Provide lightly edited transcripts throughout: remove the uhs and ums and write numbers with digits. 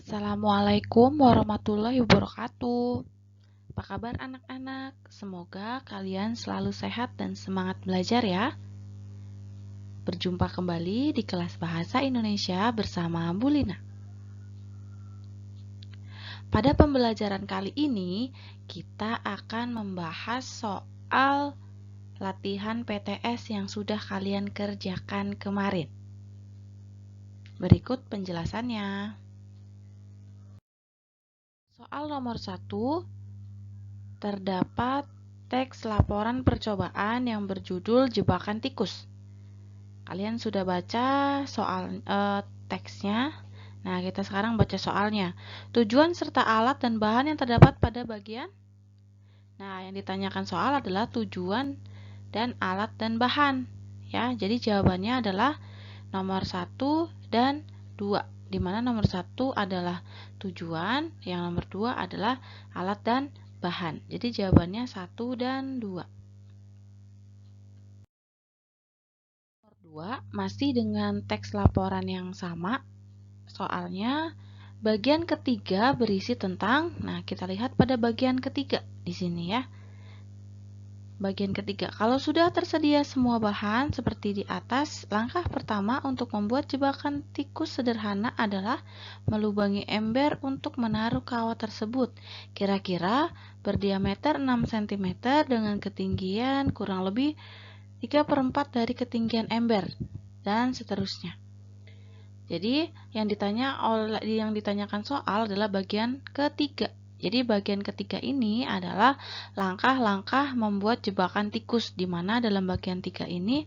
Assalamualaikum warahmatullahi wabarakatuh. Apa kabar anak-anak? Semoga kalian selalu sehat dan semangat belajar ya. Berjumpa kembali di kelas Bahasa Indonesia bersama Bu Lina. Pada pembelajaran kali ini, kita akan membahas soal latihan PTS yang sudah kalian kerjakan kemarin. Berikut penjelasannya. Soal nomor 1, terdapat teks laporan percobaan yang berjudul Jebakan Tikus. Kalian sudah baca teksnya. Nah, kita sekarang baca soalnya. Tujuan serta alat dan bahan yang terdapat pada bagian. Nah, yang ditanyakan soal adalah tujuan dan alat dan bahan. Ya, jadi jawabannya adalah nomor 1 dan 2. Di mana nomor 1 adalah tujuan, yang nomor 2 adalah alat dan bahan. Jadi jawabannya 1 dan 2. Nomor 2 masih dengan teks laporan yang sama. Soalnya bagian ketiga berisi tentang, nah kita lihat pada bagian ketiga di sini ya. Bagian ketiga, kalau sudah tersedia semua bahan seperti di atas, langkah pertama untuk membuat jebakan tikus sederhana adalah melubangi ember untuk menaruh kawat tersebut. Kira-kira berdiameter 6 cm dengan ketinggian kurang lebih 3/4 dari ketinggian ember, dan seterusnya. Jadi yang ditanyakan soal adalah bagian ketiga. Jadi bagian ketiga ini adalah langkah-langkah membuat jebakan tikus, di mana dalam bagian 3 ini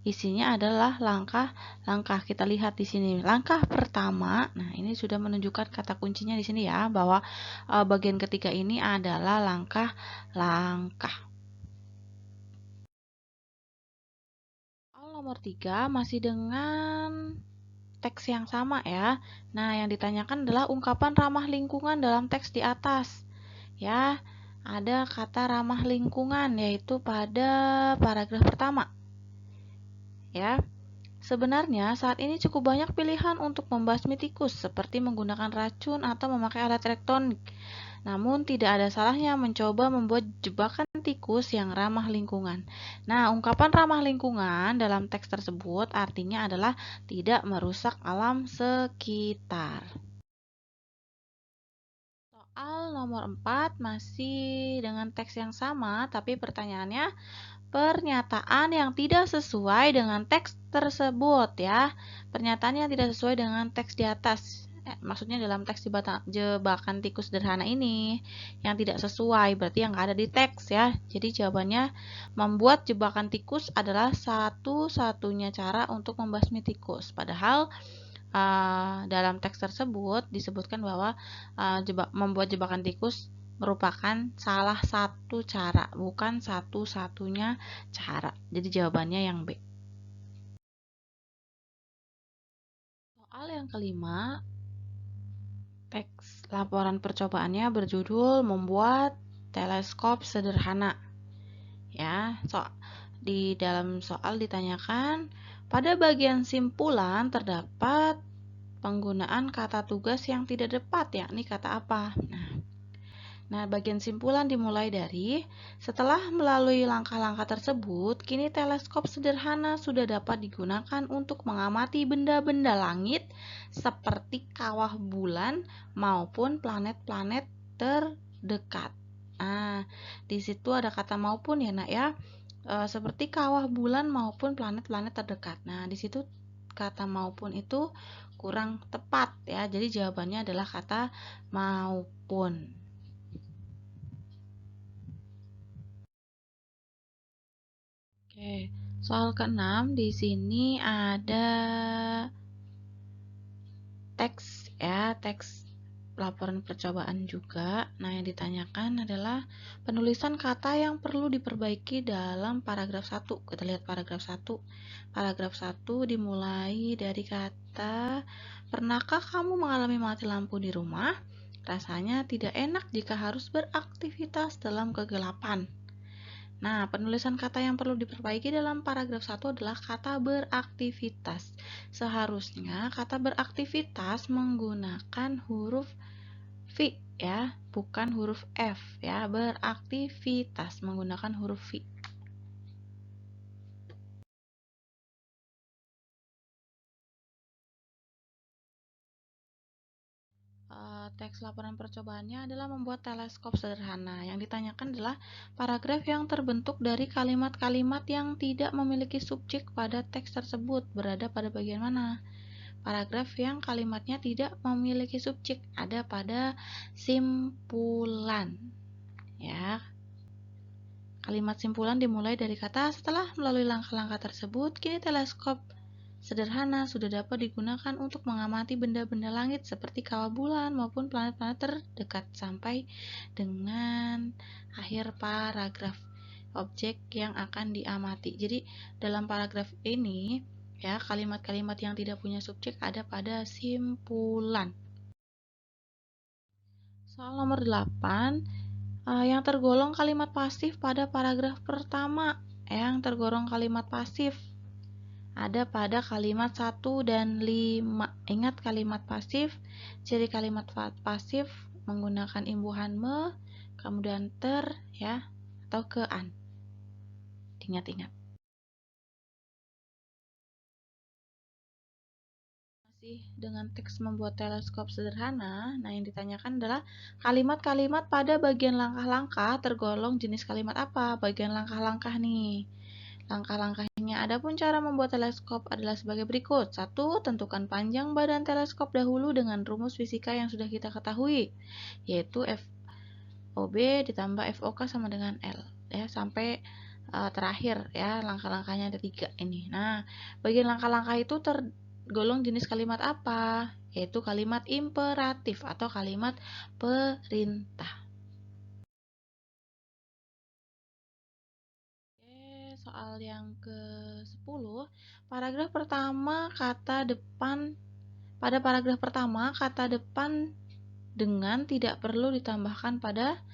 isinya adalah langkah-langkah. Kita lihat di sini. Langkah pertama, nah ini sudah menunjukkan kata kuncinya di sini ya, bahwa bagian ketiga ini adalah langkah-langkah. Nomor 3 masih dengan teks yang sama ya. Nah, yang ditanyakan adalah ungkapan ramah lingkungan dalam teks di atas. Ya, ada kata ramah lingkungan yaitu pada paragraf pertama. Ya. Sebenarnya saat ini cukup banyak pilihan untuk membasmi tikus seperti menggunakan racun atau memakai alat elektronik. Namun tidak ada salahnya mencoba membuat jebakan tikus yang ramah lingkungan. Nah, ungkapan ramah lingkungan dalam teks tersebut artinya adalah tidak merusak alam sekitar. Soal nomor 4 masih dengan teks yang sama, tapi pertanyaannya pernyataan yang tidak sesuai dengan teks tersebut ya. Pernyataan yang tidak sesuai dengan teks di atas. Maksudnya dalam teks jebakan tikus sederhana ini yang tidak sesuai berarti yang ada di teks ya. Jadi jawabannya membuat jebakan tikus adalah satu-satunya cara untuk membasmi tikus. Padahal dalam teks tersebut disebutkan bahwa membuat jebakan tikus merupakan salah satu cara, bukan satu-satunya cara. Jadi jawabannya yang B. Soal yang kelima, teks laporan percobaannya berjudul membuat teleskop sederhana. Ya, di dalam soal ditanyakan pada bagian simpulan terdapat penggunaan kata tugas yang tidak tepat, yakni kata apa? Nah, bagian simpulan dimulai dari setelah melalui langkah-langkah tersebut, kini teleskop sederhana sudah dapat digunakan untuk mengamati benda-benda langit seperti kawah bulan maupun planet-planet terdekat. Nah, di situ ada kata maupun ya, Nak ya. Seperti kawah bulan maupun planet-planet terdekat. Nah, di situ kata maupun itu kurang tepat ya. Jadi jawabannya adalah kata maupun. Oke, soal ke-6 di sini ada teks ya, teks laporan percobaan juga. Nah, yang ditanyakan adalah penulisan kata yang perlu diperbaiki dalam paragraf 1. Kita lihat paragraf 1. Paragraf 1 dimulai dari kata, pernahkah kamu mengalami mati lampu di rumah? Rasanya tidak enak jika harus beraktivitas dalam kegelapan. Nah, penulisan kata yang perlu diperbaiki dalam paragraf 1 adalah kata beraktivitas. Seharusnya kata beraktivitas menggunakan huruf V ya, bukan huruf F ya. Beraktivitas menggunakan huruf V. Teks laporan percobaannya adalah membuat teleskop sederhana. Yang ditanyakan adalah paragraf yang terbentuk dari kalimat-kalimat yang tidak memiliki subjek pada teks tersebut berada pada bagian mana? Paragraf yang kalimatnya tidak memiliki subjek ada pada simpulan. Ya. Kalimat simpulan dimulai dari kata setelah melalui langkah-langkah tersebut, kini teleskop sederhana sudah dapat digunakan untuk mengamati benda-benda langit seperti kawah bulan maupun planet-planet terdekat sampai dengan akhir paragraf objek yang akan diamati. Jadi dalam paragraf ini ya kalimat-kalimat yang tidak punya subjek ada pada simpulan. Soal nomor 8 yang tergolong kalimat pasif pada paragraf pertama. Yang tergolong kalimat pasif ada pada kalimat 1 dan 5. Ingat kalimat pasif, ciri kalimat pasif menggunakan imbuhan me, kemudian ter ya atau kean. Ingat-ingat. Masih dengan teks membuat teleskop sederhana, nah yang ditanyakan adalah kalimat-kalimat pada bagian langkah-langkah tergolong jenis kalimat apa? Bagian langkah-langkah nih. Langkah-langkahnya adapun cara membuat teleskop adalah sebagai berikut. 1. Tentukan panjang badan teleskop dahulu dengan rumus fisika yang sudah kita ketahui, yaitu FOB ditambah FOK sama dengan L ya sampai terakhir ya langkah-langkahnya ada 3 ini. Nah, bagian langkah-langkah itu tergolong jenis kalimat apa? Yaitu kalimat imperatif atau kalimat perintah. Soal yang ke-10, paragraf pertama kata depan pada paragraf pertama kata depan dengan tidak perlu ditambahkan pada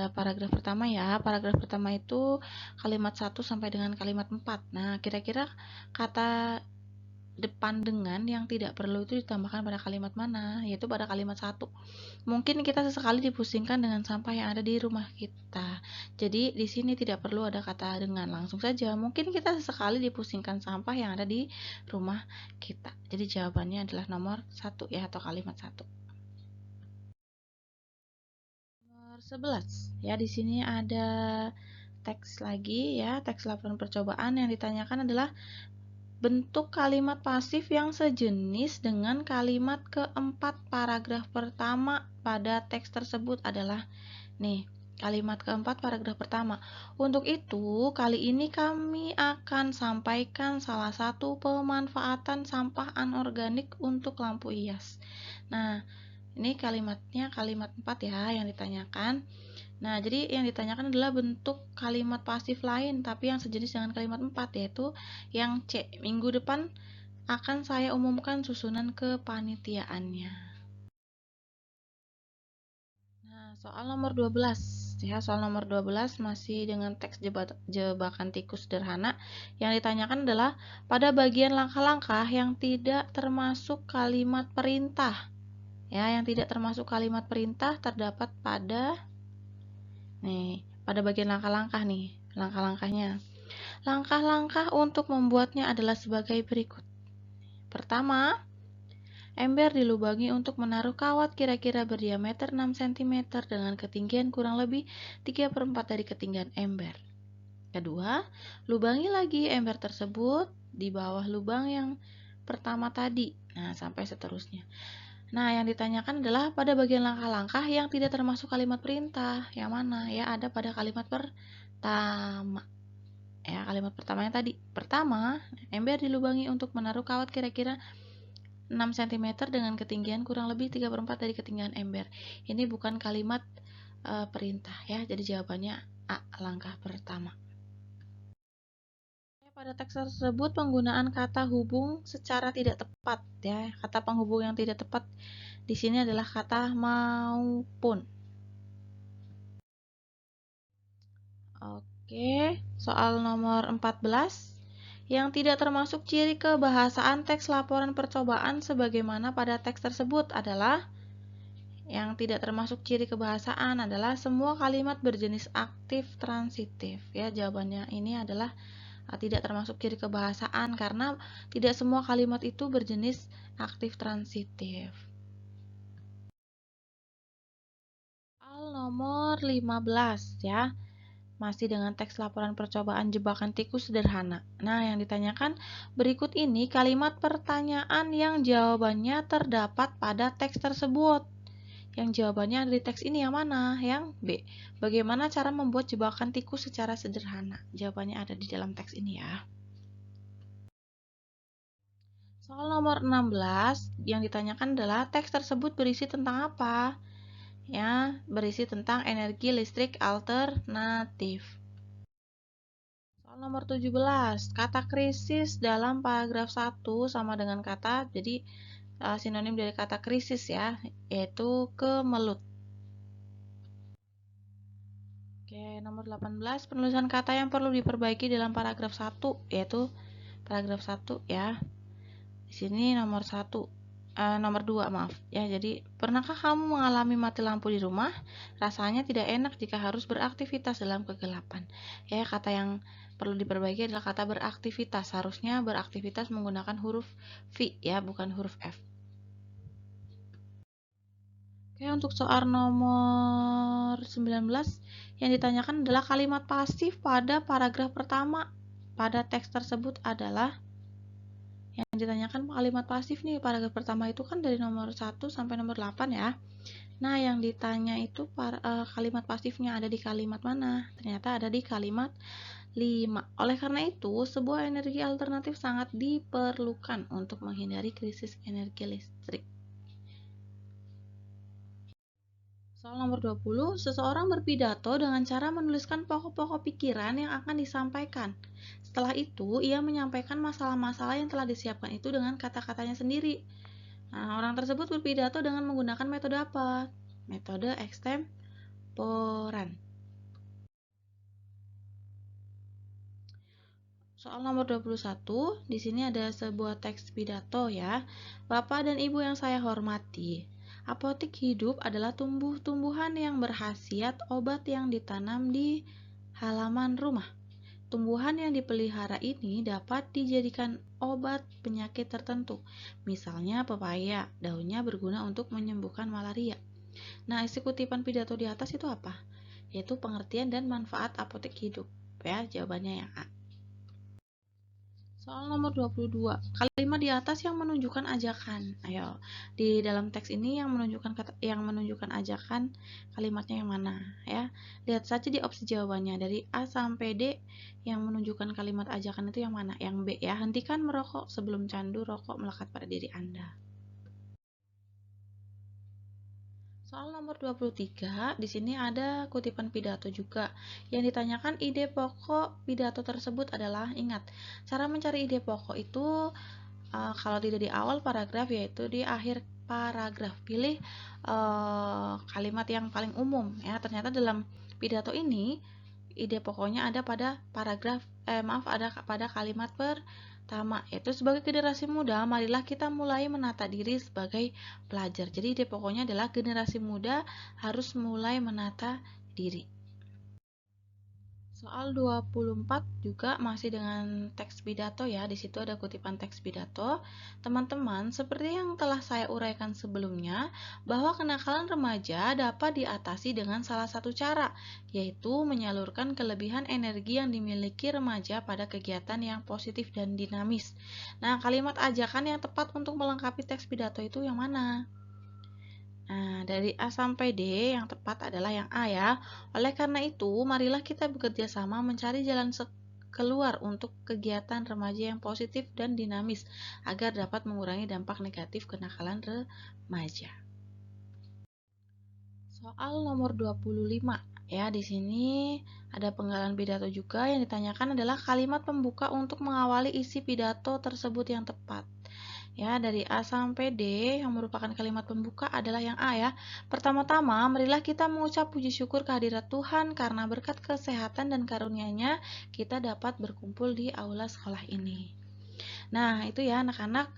paragraf pertama ya. Paragraf pertama itu kalimat 1 sampai dengan kalimat 4. Nah, kira-kira kata depan dengan yang tidak perlu itu ditambahkan pada kalimat mana? Yaitu pada kalimat 1. Mungkin kita sesekali dipusingkan dengan sampah yang ada di rumah kita. Jadi di sini tidak perlu ada kata dengan, langsung saja. Mungkin kita sesekali dipusingkan sampah yang ada di rumah kita. Jadi jawabannya adalah nomor 1 ya atau kalimat 1. Nomor 11. Ya, di sini ada teks lagi ya, teks laporan percobaan yang ditanyakan adalah bentuk kalimat pasif yang sejenis dengan kalimat keempat paragraf pertama pada teks tersebut adalah kalimat keempat paragraf pertama. Untuk itu, kali ini kami akan sampaikan salah satu pemanfaatan sampah anorganik untuk lampu hias. Nah, ini kalimatnya kalimat 4 ya yang ditanyakan. Nah, jadi yang ditanyakan adalah bentuk kalimat pasif lain tapi yang sejenis dengan kalimat 4 yaitu yang C. Minggu depan akan saya umumkan susunan kepanitiaannya. Nah, soal nomor 12 ya, soal nomor 12 masih dengan teks jebakan tikus sederhana. Yang ditanyakan adalah pada bagian langkah-langkah yang tidak termasuk kalimat perintah. Ya, yang tidak termasuk kalimat perintah terdapat pada pada bagian langkah-langkah langkah-langkahnya. Langkah-langkah untuk membuatnya adalah sebagai berikut. Pertama, ember dilubangi untuk menaruh kawat kira-kira berdiameter 6 cm dengan ketinggian kurang lebih 3/4 dari ketinggian ember. Kedua, lubangi lagi ember tersebut di bawah lubang yang pertama tadi. Nah, sampai seterusnya. Nah, yang ditanyakan adalah pada bagian langkah-langkah yang tidak termasuk kalimat perintah. Yang mana? Ya, ada pada kalimat pertama. Ya, kalimat pertamanya tadi. Pertama, ember dilubangi untuk menaruh kawat kira-kira 6 cm dengan ketinggian kurang lebih 3/4 dari ketinggian ember. Ini bukan kalimat perintah ya. Jadi jawabannya A, langkah pertama. Pada teks tersebut penggunaan kata hubung secara tidak tepat ya. Kata penghubung yang tidak tepat di sini adalah kata maupun. Oke, soal nomor 14. Yang tidak termasuk ciri kebahasaan teks laporan percobaan sebagaimana pada teks tersebut adalah yang tidak termasuk ciri kebahasaan adalah semua kalimat berjenis aktif transitif. Ya, jawabannya ini adalah tidak termasuk ciri kebahasaan karena tidak semua kalimat itu berjenis aktif transitif. Soal nomor 15 ya. Masih dengan teks laporan percobaan jebakan tikus sederhana. Nah, yang ditanyakan berikut ini kalimat pertanyaan yang jawabannya terdapat pada teks tersebut. Yang jawabannya ada di teks ini yang mana? Yang B. Bagaimana cara membuat jebakan tikus secara sederhana? Jawabannya ada di dalam teks ini ya. Soal nomor 16 yang ditanyakan adalah teks tersebut berisi tentang apa? Ya, berisi tentang energi listrik alternatif. Soal nomor 17, kata krisis dalam paragraf 1 sama dengan kata, jadi sinonim dari kata krisis ya, yaitu kemelut. Oke, nomor 18, penulisan kata yang perlu diperbaiki dalam paragraf 1, yaitu paragraf 1 ya. Di sini nomor 1. Nomor 2 maaf ya. Jadi, pernahkah kamu mengalami mati lampu di rumah? Rasanya tidak enak jika harus beraktivitas dalam kegelapan. Ya, kata yang perlu diperbaiki adalah kata beraktivitas. Harusnya beraktivitas menggunakan huruf V ya, bukan huruf F. Oke, untuk soal nomor 19 yang ditanyakan adalah kalimat pasif pada paragraf pertama pada teks tersebut adalah yang ditanyakan kalimat pasif nih, paragraf pertama itu kan dari nomor 1 sampai nomor 8 ya. Nah, yang ditanya itu kalimat pasifnya ada di kalimat mana? Ternyata ada di kalimat 5. Oleh karena itu, sebuah energi alternatif sangat diperlukan untuk menghindari krisis energi listrik. Soal nomor 20, seseorang berpidato dengan cara menuliskan pokok-pokok pikiran yang akan disampaikan. Setelah itu, ia menyampaikan masalah-masalah yang telah disiapkan itu dengan kata-katanya sendiri. Nah, orang tersebut berpidato dengan menggunakan metode apa? Metode ekstemporan. Soal nomor 21, di sini ada sebuah teks pidato ya. Bapak dan Ibu yang saya hormati, apotek hidup adalah tumbuh-tumbuhan yang berkhasiat obat yang ditanam di halaman rumah. Tumbuhan yang dipelihara ini dapat dijadikan obat penyakit tertentu. Misalnya pepaya, daunnya berguna untuk menyembuhkan malaria. Nah, isi kutipan pidato di atas itu apa? Yaitu pengertian dan manfaat apotek hidup. Ya, jawabannya yang A. Soal nomor 22, kalimat di atas yang menunjukkan ajakan. Ayo, di dalam teks ini yang menunjukkan ajakan kalimatnya yang mana ya? Lihat saja di opsi jawabannya dari A sampai D yang menunjukkan kalimat ajakan itu yang mana? Yang B ya. Hentikan merokok sebelum candu rokok melekat pada diri Anda. Soal nomor 23, di sini ada kutipan pidato juga. Yang ditanyakan ide pokok pidato tersebut adalah, ingat, cara mencari ide pokok itu kalau tidak di awal paragraf yaitu di akhir paragraf. Pilih kalimat yang paling umum ya. Ternyata dalam pidato ini ide pokoknya ada pada ada pada kalimat pertama, yaitu sebagai generasi muda, marilah kita mulai menata diri sebagai pelajar. Jadi ide pokoknya adalah generasi muda harus mulai menata diri. Soal 24 juga masih dengan teks pidato ya. Di situ ada kutipan teks pidato. Teman-teman, seperti yang telah saya uraikan sebelumnya, bahwa kenakalan remaja dapat diatasi dengan salah satu cara, yaitu menyalurkan kelebihan energi yang dimiliki remaja pada kegiatan yang positif dan dinamis. Nah, kalimat ajakan yang tepat untuk melengkapi teks pidato itu yang mana? Nah, dari A sampai D yang tepat adalah yang A ya. Oleh karena itu, marilah kita bekerja sama mencari jalan keluar untuk kegiatan remaja yang positif dan dinamis agar dapat mengurangi dampak negatif kenakalan remaja. Soal nomor 25 ya, di sini ada penggalan pidato juga. Yang ditanyakan adalah kalimat pembuka untuk mengawali isi pidato tersebut yang tepat. Ya, dari A sampai D yang merupakan kalimat pembuka adalah yang A ya. Pertama-tama, marilah kita mengucap puji syukur kehadirat Tuhan karena berkat kesehatan dan karunia-Nya kita dapat berkumpul di aula sekolah ini. Nah, itu ya anak-anak,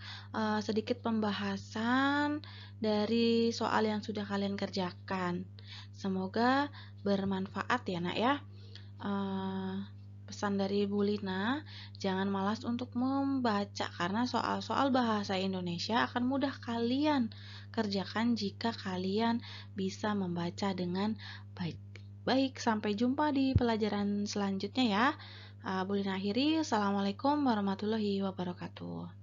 sedikit pembahasan dari soal yang sudah kalian kerjakan. Semoga bermanfaat ya, Nak ya. Eh, Pesan dari Bu Lina, jangan malas untuk membaca karena soal-soal bahasa Indonesia akan mudah kalian kerjakan jika kalian bisa membaca dengan baik. Baik, sampai jumpa di pelajaran selanjutnya ya. Bu Lina akhiri, Assalamualaikum warahmatullahi wabarakatuh.